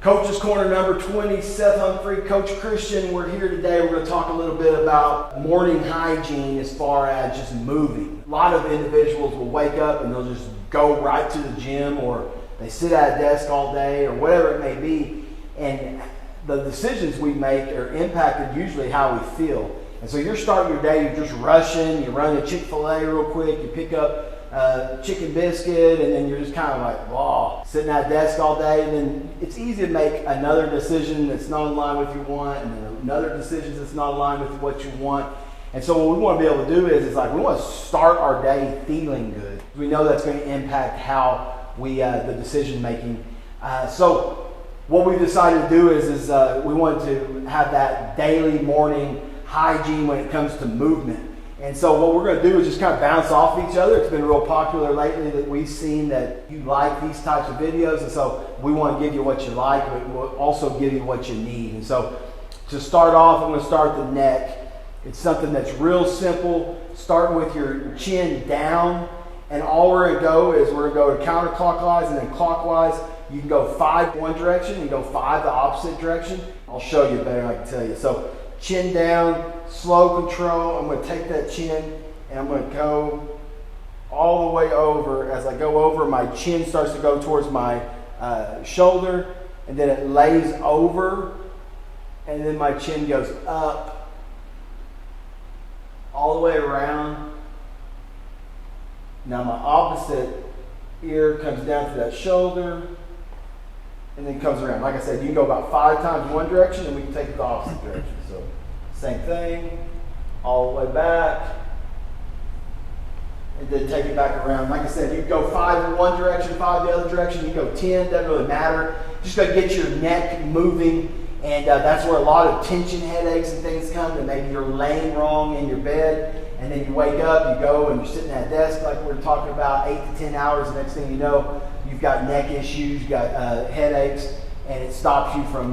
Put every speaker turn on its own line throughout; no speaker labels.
Coach's Corner number 20, Seth Humphrey, Coach Christian. We're here today. We're going to talk a little bit about morning hygiene as far as just moving. A lot of individuals will wake up and they'll just go right to the gym, or they sit at a desk all day, or whatever it may be. And the decisions we make are impacted usually how we feel. And so you're starting your day, you're just rushing, you run a Chick-fil-A real quick, you pick up chicken biscuit, and then you're just kind of like, wow, sitting at a desk all day. And then it's easy to make another decision that's not in line with your want, and then another decision that's not in line with what you want. And so what we want to be able to do is like, we want to start our day feeling good. We know that's going to impact how we, the decision making. So what we've decided to do is we want to have that daily morning hygiene when it comes to movement. And so what we're going to do is just kind of bounce off each other. It's been real popular lately that we've seen that you like these types of videos. And so we want to give you what you like, but we'll also give you what you need. And so to start off, I'm going to start the neck. It's something that's real simple, starting with your chin down. And all we're going to go is we're going to go counterclockwise and then clockwise. You can go 5 one direction, you go 5 the opposite direction. I'll show you better, I can tell you. So chin down, slow control. I'm going to take that chin and I'm going to go all the way over. As I go over, my chin starts to go towards my shoulder, and then it lays over, and then my chin goes up all the way around. Now my opposite ear comes down to that shoulder and then comes around. Like I said, you can go about 5 times one direction, and we can take it the opposite direction. So same thing, all the way back, and then take it back around. Like I said, you can go 5 in one direction, 5 the other direction. You can go 10, doesn't really matter. Just got to get your neck moving, and that's where a lot of tension headaches and things come. And maybe you're laying wrong in your bed, and then you wake up, you go, and you're sitting at a desk like we're talking about, 8 to 10 hours. The next thing you know, you've got neck issues, you've got headaches, and it stops you from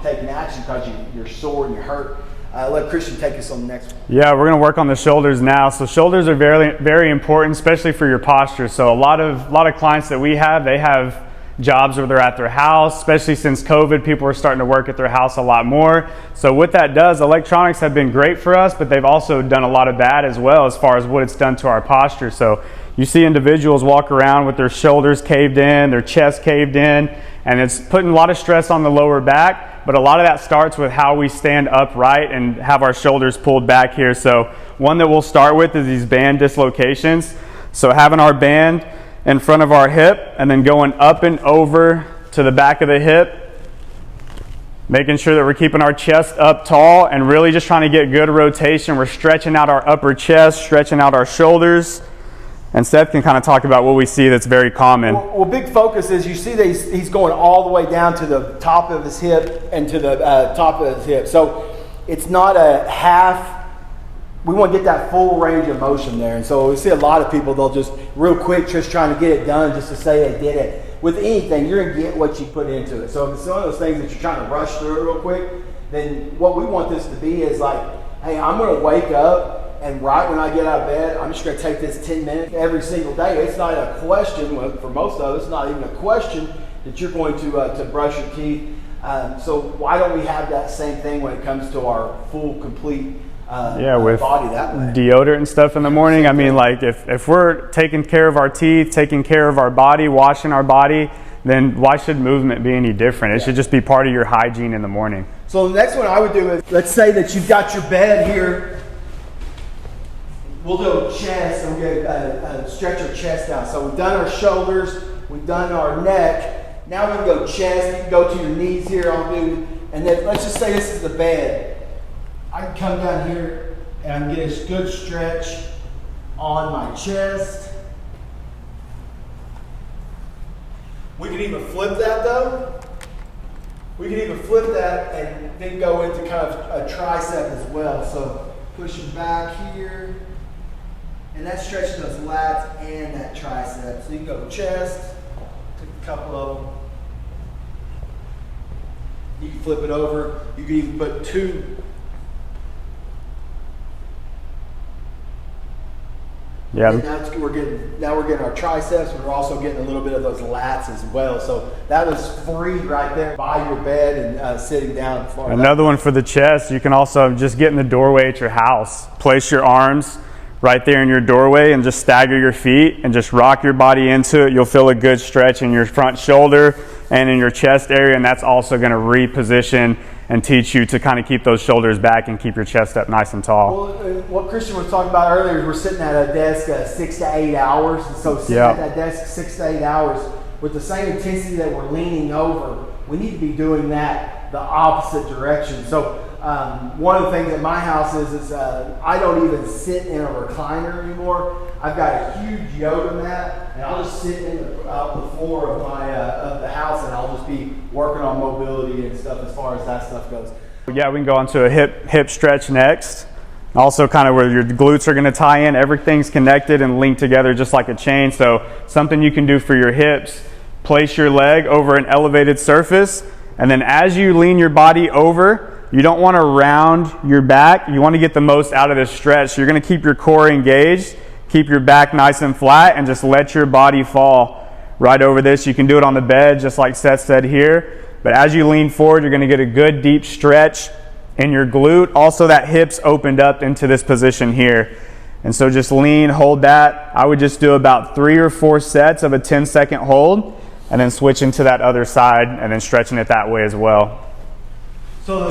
taking action because you're sore and you're hurt. Let Christian take us on the next one.
Yeah, we're going to work on the shoulders now. So shoulders are very, very important, especially for your posture. So a lot of clients that we have, they have jobs where they're at their house, especially since COVID, people are starting to work at their house a lot more. So what that does, electronics have been great for us, but they've also done a lot of bad as well as far as what it's done to our posture. So you see individuals walk around with their shoulders caved in, their chest caved in, and it's putting a lot of stress on the lower back, but a lot of that starts with how we stand upright and have our shoulders pulled back here. So one that we'll start with is these band dislocations. So having our band in front of our hip and then going up and over to the back of the hip, making sure that we're keeping our chest up tall and really just trying to get good rotation. We're stretching out our upper chest, stretching out our shoulders. And Seth can kind of talk about what we see that's very common.
Well, big focus is you see that he's going all the way down to the top of his hip and to the top of his hip. So it's not a half. We want to get that full range of motion there. And so we see a lot of people, they'll just real quick just trying to get it done just to say they did it. With anything, you're going to get what you put into it. So if it's one of those things that you're trying to rush through it real quick, then what we want this to be is like, hey, I'm going to wake up, and right when I get out of bed, I'm just going to take this 10 minutes every single day. It's not a question, for most of us, it's not even a question that you're going to brush your teeth. So why don't we have that same thing when it comes to our full, complete
with
body that way?
Deodorant and stuff in the morning. I mean, like if we're taking care of our teeth, taking care of our body, washing our body, then why should movement be any different? It should just be part of your hygiene in the morning.
So the next one I would do is, let's say that you've got your bed here. We'll do a chest, and we're going to stretch our chest out. So we've done our shoulders, we've done our neck. Now we can go chest. You can go to your knees here. And then let's just say this is the bed. I can come down here and get a good stretch on my chest. We can even flip that though. We can even flip that and then go into kind of a tricep as well. So pushing back here. And that's stretching those lats and that tricep. So you can go chest, take a couple of them. You can flip it over. You can even put 2
Yeah.
And now we're getting our triceps. We're also getting a little bit of those lats as well. So that was free right there by your bed and sitting down.
Another one for the chest. You can also just get in the doorway at your house. Place your arms right there in your doorway and just stagger your feet and just rock your body into it. You'll feel a good stretch in your front shoulder and in your chest area, and that's also going to reposition and teach you to kind of keep those shoulders back and keep your chest up nice and tall.
Well, what Christian was talking about earlier is we're sitting at a desk 6 to 8 hours. And so sitting at that desk 6 to 8 hours with the same intensity that we're leaning over, we need to be doing that the opposite direction. So one of the things at my house is I don't even sit in a recliner anymore. I've got a huge yoga mat, and I'll just sit out the floor of of the house, and I'll just be working on mobility and stuff as far as that stuff goes.
Yeah, we can go on to a hip stretch next. Also kind of where your glutes are going to tie in. Everything's connected and linked together just like a chain. So something you can do for your hips, place your leg over an elevated surface, and then as you lean your body over, you don't want to round your back. You want to get the most out of this stretch. So you're going to keep your core engaged, keep your back nice and flat, and just let your body fall right over this. You can do it on the bed, just like Seth said here. But as you lean forward, you're going to get a good deep stretch in your glute. Also, that hip's opened up into this position here. And so just lean, hold that. I would just do about 3 or 4 sets of a 10-second hold, and then switch into that other side, and then stretching it that way as well.
So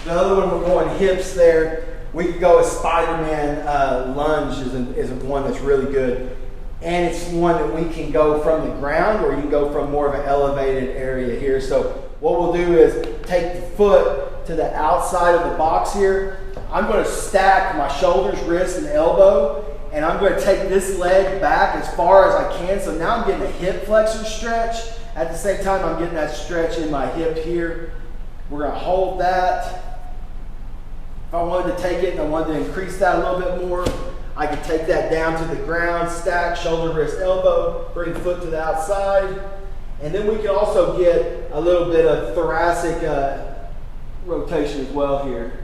the other one, we're going hips there. We could go a Spider-Man lunge is one that's really good. And it's one that we can go from the ground, or you can go from more of an elevated area here. So what we'll do is take the foot to the outside of the box here. I'm going to stack my shoulders, wrist, and elbow, and I'm going to take this leg back as far as I can. So now I'm getting a hip flexor stretch. At the same time, I'm getting that stretch in my hip here. We're going to hold that. If I wanted to take it and I wanted to increase that a little bit more, I could take that down to the ground, stack, shoulder, wrist, elbow, bring foot to the outside. And then we can also get a little bit of thoracic rotation as well here.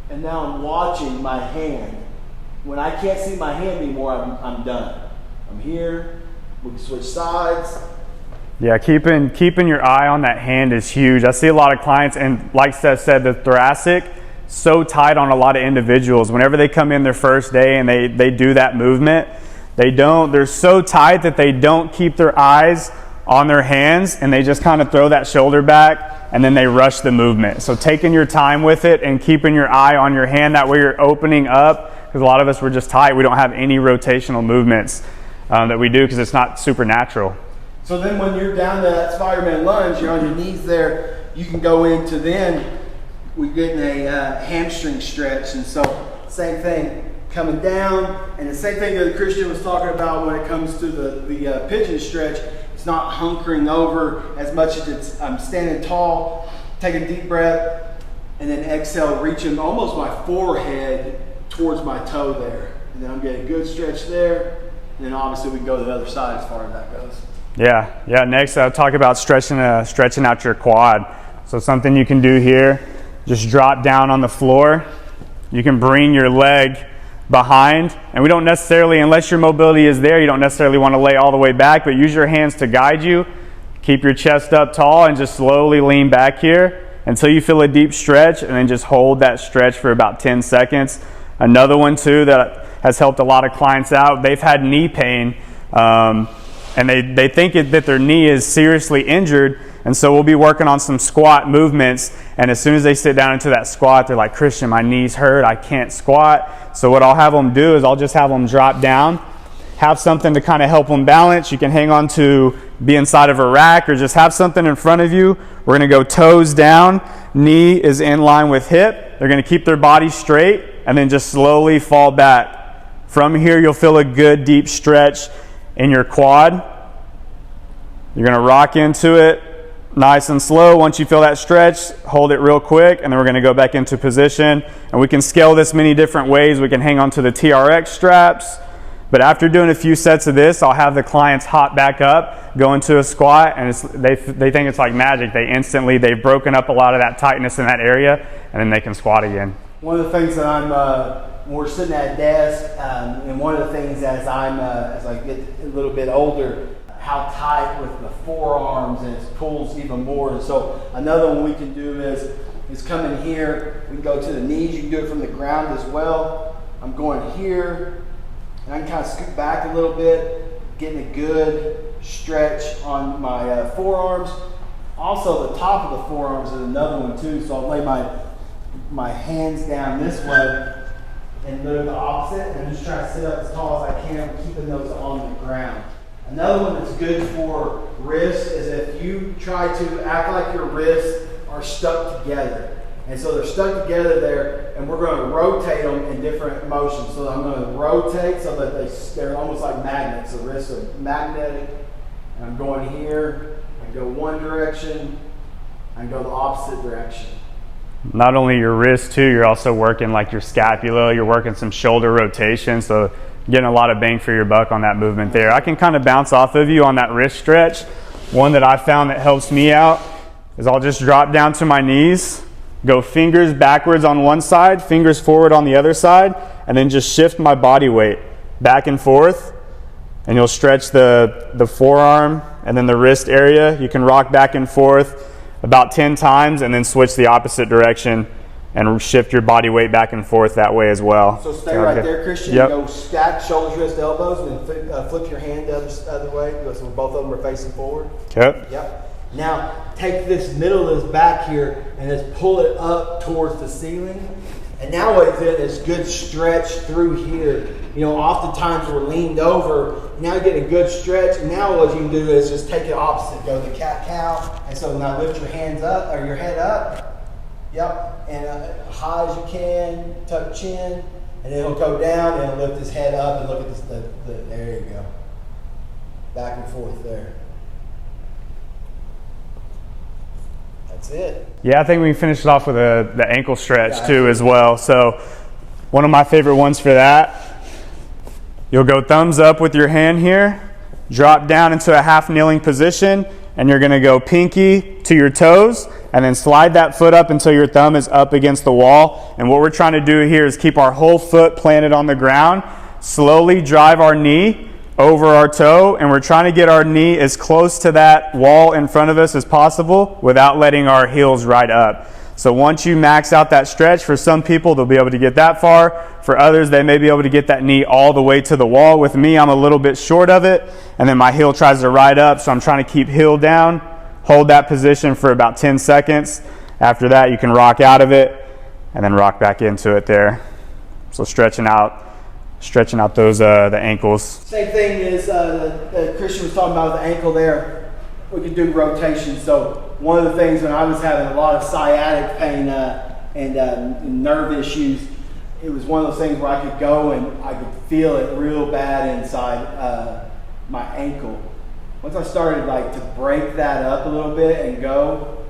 And now I'm watching my hand. When I can't see my hand anymore, I'm done. I'm here. We can switch sides.
Yeah, keeping your eye on that hand is huge. I see a lot of clients, and like Seth said, the thoracic, so tight on a lot of individuals. Whenever they come in their first day and they do that movement, they're so tight that they don't keep their eyes on their hands, and they just kind of throw that shoulder back, and then they rush the movement. So taking your time with it and keeping your eye on your hand, that way you're opening up, because a lot of us, we're just tight. We don't have any rotational movements that we do because it's not super natural.
So then when you're down to that Spider-Man lunge, you're on your knees there, you can go into then, we're getting a hamstring stretch. And so same thing, coming down, and the same thing that Christian was talking about when it comes to the pigeon stretch. It's not hunkering over as much as I'm standing tall, take a deep breath, and then exhale, reaching almost my forehead towards my toe there. And then I'm getting a good stretch there. And then obviously we can go to the other side as far as that goes.
Yeah. Next, I'll talk about stretching out your quad. So something you can do here, just drop down on the floor. You can bring your leg behind, and we don't necessarily, unless your mobility is there, you don't necessarily want to lay all the way back, but use your hands to guide you. Keep your chest up tall and just slowly lean back here until you feel a deep stretch, and then just hold that stretch for about 10 seconds. Another one too that has helped a lot of clients out, they've had knee pain, and they think that their knee is seriously injured, and so we'll be working on some squat movements, and as soon as they sit down into that squat, they're like, Christian, my knee's hurt, I can't squat. So what I'll have them do is I'll just have them drop down, have something to kind of help them balance. You can hang on to, be inside of a rack, or just have something in front of you. We're going to go toes down, knee is in line with hip. They're going to keep their body straight, and then just slowly fall back. From here, you'll feel a good deep stretch in your quad. You're going to rock into it nice and slow. Once you feel that stretch, hold it real quick, and then we're going to go back into position. And we can scale this many different ways. We can hang on to the TRX straps. But after doing a few sets of this, I'll have the clients hop back up, go into a squat, and they think it's like magic. They've broken up a lot of that tightness in that area, and then they can squat again.
One of the things that I'm when we're sitting at a desk, and one of the things as I get a little bit older, how tight with the forearms, and it pulls even more. And so another one we can do is come in here. We can go to the knees. You can do it from the ground as well. I'm going here, and I can kind of scoot back a little bit, getting a good stretch on my forearms. Also, the top of the forearms is another one too. So I'll lay my hands down this way and do the opposite, and just try to sit up as tall as I can, keeping those on the ground. Another one that's good for wrists is if you try to act like your wrists are stuck together. And so they're stuck together there, and we're going to rotate them in different motions. So I'm going to rotate so that they're almost like magnets. The wrists are magnetic. And I'm going here. I go one direction. I go the opposite direction.
Not only your wrist too, you're also working like your scapula, you're working some shoulder rotation, so getting a lot of bang for your buck on that movement there. I can kind of bounce off of you on that wrist stretch. One that I found that helps me out is I'll just drop down to my knees, go fingers backwards on one side, fingers forward on the other side, and then just shift my body weight back and forth, and you'll stretch the forearm and then the wrist area. You can rock back and forth about 10 times and then switch the opposite direction and shift your body weight back and forth that way as well.
So stay right there, Christian.
Yep.
Go stack shoulders, wrist, elbows, and then flip your hand the other way so both of them are facing forward.
Okay.
Yep. Now take this middle of this back here and just pull it up towards the ceiling. And now what it's in is good stretch through here. You know, oftentimes we're leaned over. Now you get a good stretch. And now what you can do is just take it opposite. Go the cat-cow. And so now lift your hands up, or your head up. Yep. And high as you can. Tuck chin. And then he'll go down and lift his head up and look at this. There you go. Back and forth there. That's it.
Yeah, I think we can finish it off with the ankle stretch too as well. So one of my favorite ones for that, you'll go thumbs up with your hand here, drop down into a half kneeling position, and you're going to go pinky to your toes, and then slide that foot up until your thumb is up against the wall. And what we're trying to do here is keep our whole foot planted on the ground, slowly drive our knee over our toe, and we're trying to get our knee as close to that wall in front of us as possible without letting our heels ride up. So once you max out that stretch, for some people they'll be able to get that far. For others, they may be able to get that knee all the way to the wall. With me, I'm a little bit short of it, and then my heel tries to ride up, so I'm trying to keep heel down, hold that position for about 10 seconds. After that, you can rock out of it and then rock back into it there. So stretching out those the ankles.
Same thing as Christian was talking about with the ankle there. We could do rotation. So one of the things when I was having a lot of sciatic pain and nerve issues, it was one of those things where I could go and I could feel it real bad inside my ankle. Once I started to break that up a little bit and go,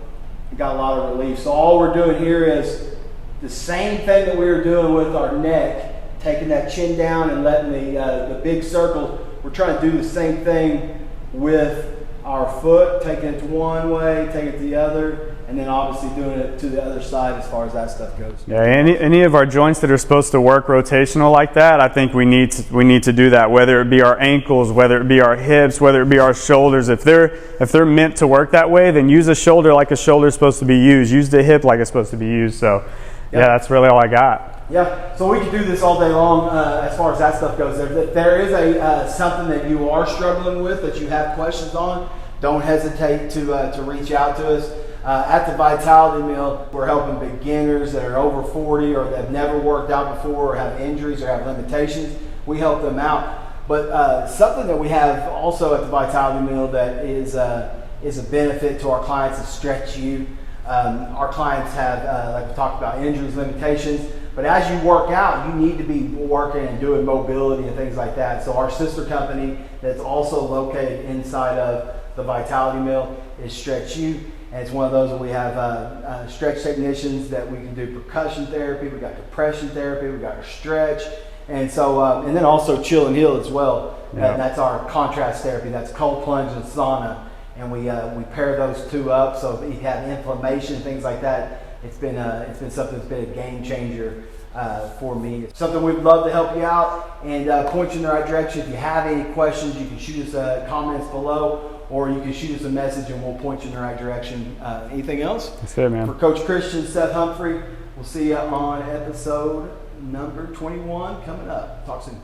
I got a lot of relief. So all we're doing here is the same thing that we were doing with our neck. Taking that chin down and letting the big circle. We're trying to do the same thing with our foot, taking it to one way, taking it to the other, and then obviously doing it to the other side as far as that stuff goes.
Yeah, any of our joints that are supposed to work rotational like that, I think we need to do that. Whether it be our ankles, whether it be our hips, whether it be our shoulders. If they're meant to work that way, then use a shoulder like a shoulder is supposed to be used. Use the hip like it's supposed to be used. So, yeah, that's really all I got.
Yeah, so we could do this all day long as far as that stuff goes. If there is something that you are struggling with, that you have questions on, don't hesitate to reach out to us. At the Vitality Mill, we're helping beginners that are over 40 or that have never worked out before or have injuries or have limitations. We help them out. But something that we have also at the Vitality Mill that is a benefit to our clients is Stretch You. Our clients have, like we talked about, injuries, limitations. But as you work out, you need to be working and doing mobility and things like that. So our sister company that's also located inside of the Vitality Mill is Stretch You. And it's one of those where we have stretch technicians that we can do percussion therapy. We got depression therapy. We got our stretch. And so, and then also chill and heal as well.
Yeah.
That's our contrast therapy. That's cold plunge and sauna. And we pair those two up. So if you have inflammation, things like that, it's been something that's been a game changer for me. It's something we'd love to help you out and point you in the right direction. If you have any questions, you can shoot us comments below, or you can shoot us a message and we'll point you in the right direction. Anything else?
That's it, man.
For Coach Christian, Seth Humphrey, we'll see you on episode number 21 coming up. Talk soon.